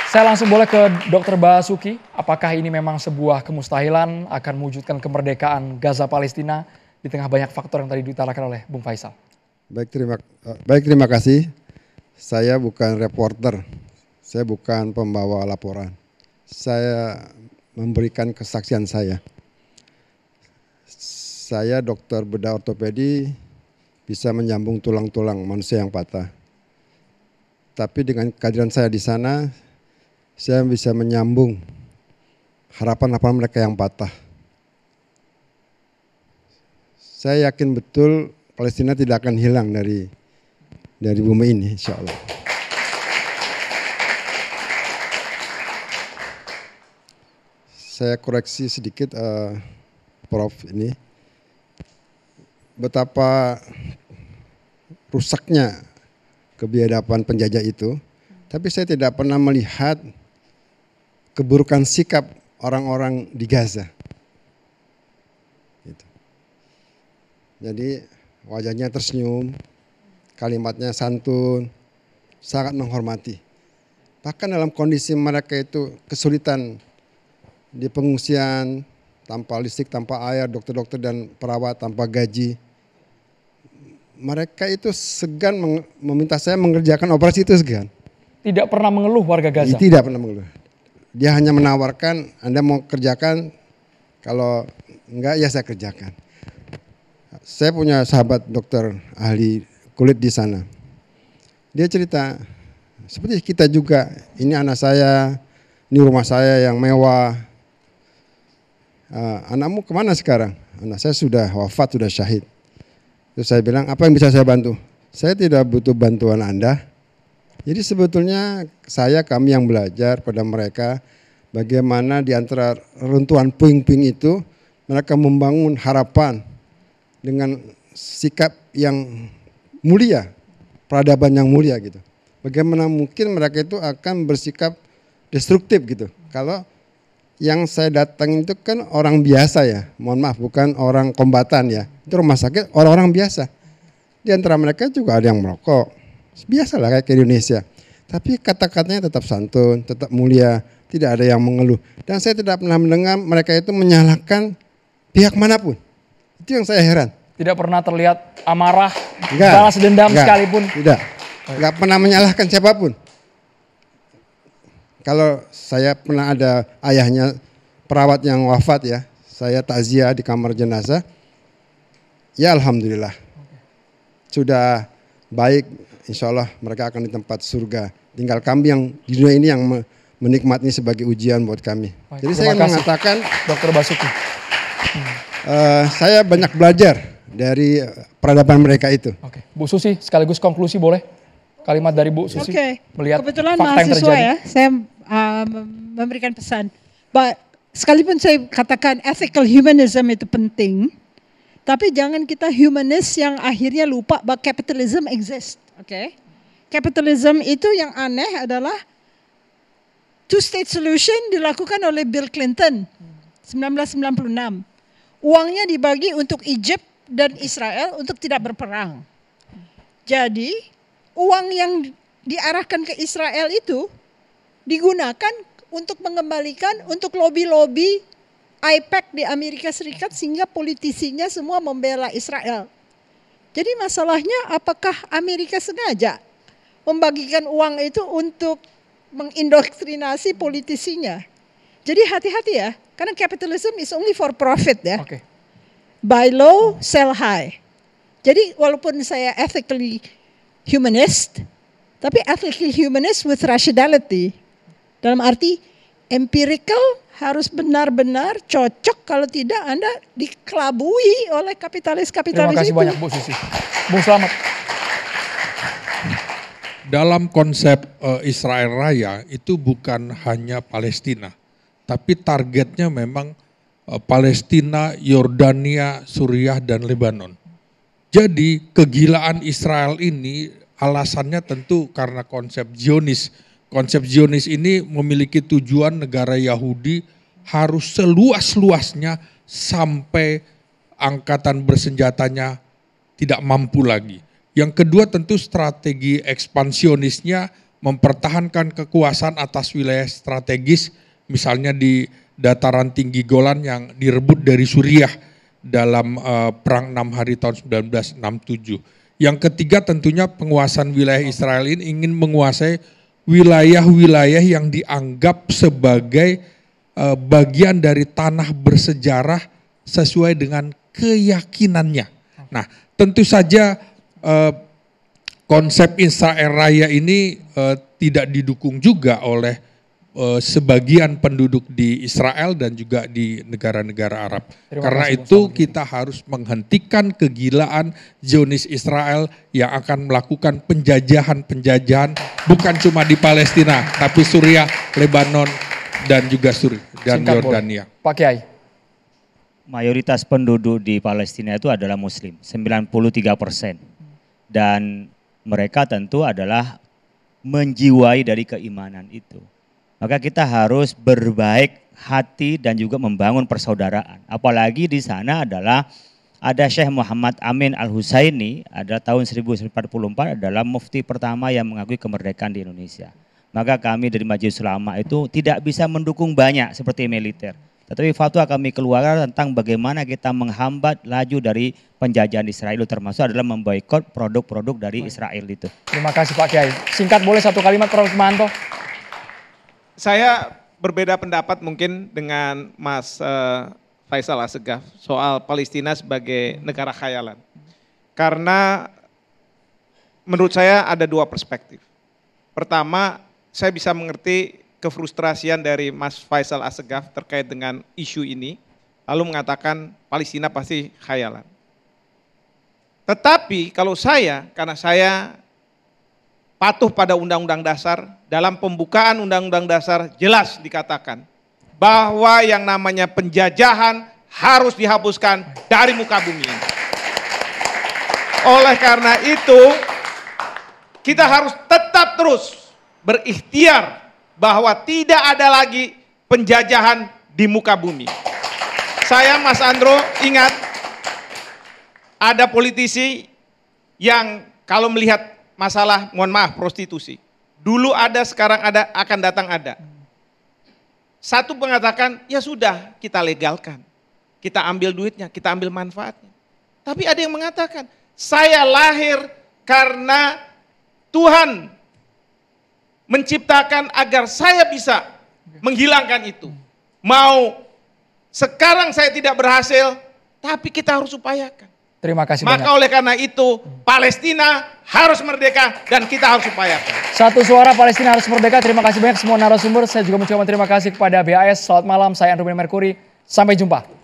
Saya langsung boleh ke Dr. Basuki. Apakah ini memang sebuah kemustahilan akan mewujudkan kemerdekaan Gaza Palestina di tengah banyak faktor yang tadi diutarakan oleh Bung Faisal? Baik, terima kasih. Saya bukan reporter, saya bukan pembawa laporan. Saya memberikan kesaksian saya. Saya dokter bedah ortopedi, bisa menyambung tulang-tulang manusia yang patah. Tapi dengan kehadiran saya di sana, saya bisa menyambung harapan-harapan mereka yang patah. Saya yakin betul Palestina tidak akan hilang dari bumi ini, insya Allah. Saya koreksi sedikit, Prof. Ini betapa rusaknya kebiadaban penjajah itu, tapi saya tidak pernah melihat keburukan sikap orang-orang di Gaza. Gitu. Jadi wajahnya tersenyum, kalimatnya santun, sangat menghormati. Bahkan dalam kondisi mereka itu kesulitan di pengungsian, tanpa listrik, tanpa air, dokter-dokter dan perawat tanpa gaji. Mereka itu segan meminta saya mengerjakan operasi itu segan. Tidak pernah mengeluh warga Gaza? Tidak pernah mengeluh. Dia hanya menawarkan, Anda mau kerjakan, kalau enggak ya saya kerjakan. Saya punya sahabat dokter ahli kulit di sana. Dia cerita, seperti kita juga, ini anak saya, ini rumah saya yang mewah. Anakmu kemana sekarang? Anak saya sudah wafat, sudah syahid. Terus saya bilang, apa yang bisa saya bantu? Saya tidak butuh bantuan Anda. Jadi sebetulnya kami yang belajar pada mereka bagaimana di antara runtuhan puing-puing itu mereka membangun harapan dengan sikap yang mulia, peradaban yang mulia gitu. Bagaimana mungkin mereka itu akan bersikap destruktif gitu. Kalau yang saya datang itu kan orang biasa ya, mohon maaf bukan orang kombatan ya. Itu rumah sakit orang-orang biasa. Di antara mereka juga ada yang merokok. Biasalah kayak ke Indonesia. Tapi kata-katanya tetap santun, tetap mulia, tidak ada yang mengeluh. Dan saya tidak pernah mendengar mereka itu menyalahkan pihak manapun. Itu yang saya heran. Tidak pernah terlihat amarah, balas dendam sekalipun? Tidak, enggak pernah menyalahkan siapapun. Kalau saya pernah ada ayahnya perawat yang wafat ya, saya takziah di kamar jenazah. Ya alhamdulillah, sudah baik, insya Allah mereka akan di tempat surga. Tinggal kami yang di dunia ini yang menikmati sebagai ujian buat kami. Baik, jadi saya mengatakan, Dr. Basuki, saya banyak belajar dari peradaban mereka itu. Oke. Bu Susi, sekaligus konklusi boleh? Kalimat dari Bu Susi melihat kebetulan fakta yang terjadi. Ya, saya memberikan pesan. Sekalipun saya katakan ethical humanism itu penting, tapi jangan kita humanis yang akhirnya lupa bahwa capitalism exist. Oke. Capitalism itu yang aneh adalah two-state solution dilakukan oleh Bill Clinton 1996. Uangnya dibagi untuk Egypt dan Israel untuk tidak berperang. Jadi uang yang diarahkan ke Israel itu digunakan untuk mengembalikan untuk lobby-lobby AIPAC di Amerika Serikat sehingga politisinya semua membela Israel. Jadi masalahnya apakah Amerika sengaja membagikan uang itu untuk mengindoktrinasi politisinya. Jadi hati-hati ya, karena capitalism is only for profit ya. Okay. Buy low, sell high. Jadi walaupun saya ethically humanist, tapi ethically humanist with rationality. Dalam arti empirical harus benar-benar cocok, kalau tidak Anda dikelabui oleh kapitalis-kapitalis itu. Terima kasih banyak Bu Susi. Bung Slamet. Dalam konsep Israel Raya itu bukan hanya Palestina, tapi targetnya memang Palestina, Yordania, Suriah, dan Lebanon. Jadi kegilaan Israel ini alasannya tentu karena konsep Zionis. Konsep Zionis ini memiliki tujuan negara Yahudi harus seluas-luasnya sampai angkatan bersenjatanya tidak mampu lagi. Yang kedua tentu strategi ekspansionisnya mempertahankan kekuasaan atas wilayah strategis, misalnya di dataran tinggi Golan yang direbut dari Suriah dalam Perang 6 Hari tahun 1967. Yang ketiga tentunya penguasaan wilayah Israel ini ingin menguasai wilayah-wilayah yang dianggap sebagai bagian dari tanah bersejarah sesuai dengan keyakinannya. Nah, tentu saja konsep Israel Raya ini tidak didukung juga oleh sebagian penduduk di Israel dan juga di negara-negara Arab. Karena itu kita harus menghentikan kegilaan Zionis Israel yang akan melakukan penjajahan-penjajahan bukan cuma di Palestina, tapi Suriah, Lebanon, dan juga Yordania. Pak Kiai. Mayoritas penduduk di Palestina itu adalah Muslim, 93%. Dan mereka tentu adalah menjiwai dari keimanan itu. Maka kita harus berbaik hati dan juga membangun persaudaraan. Apalagi di sana ada Syekh Muhammad Amin Al-Husaini, ada tahun 1944 adalah mufti pertama yang mengakui kemerdekaan di Indonesia. Maka kami dari Majelis Ulama itu tidak bisa mendukung banyak seperti militer. Tetapi fatwa kami keluarkan tentang bagaimana kita menghambat laju dari penjajahan Israel, termasuk adalah memboikot produk-produk dari Israel itu. Terima kasih Pak Kiai. Singkat boleh satu kalimat Prof. Hikmahanto? Saya berbeda pendapat mungkin dengan Mas Faisal Assegaf soal Palestina sebagai negara khayalan. Karena menurut saya ada dua perspektif. Pertama, saya bisa mengerti kefrustrasian dari Mas Faisal Assegaf terkait dengan isu ini, lalu mengatakan Palestina pasti khayalan. Tetapi kalau karena saya patuh pada Undang-Undang Dasar, dalam pembukaan Undang-Undang Dasar jelas dikatakan bahwa yang namanya penjajahan harus dihapuskan dari muka bumi ini. Oleh karena itu, kita harus tetap terus berikhtiar bahwa tidak ada lagi penjajahan di muka bumi. Saya, Mas Andro, ingat ada politisi yang kalau melihat masalah, mohon maaf, prostitusi. Dulu ada, sekarang ada, akan datang ada. Satu mengatakan, ya sudah kita legalkan. Kita ambil duitnya, kita ambil manfaatnya. Tapi ada yang mengatakan, saya lahir karena Tuhan menciptakan agar saya bisa menghilangkan itu. Mau sekarang saya tidak berhasil, tapi kita harus upayakan. Terima kasih Maka banyak. oleh karena itu Palestina harus merdeka dan kita harus upayakan. Satu suara Palestina harus merdeka. Terima kasih banyak semua narasumber. Saya juga mengucapkan terima kasih kepada BAS. Selamat malam, saya Andrew Merkuri. Sampai jumpa.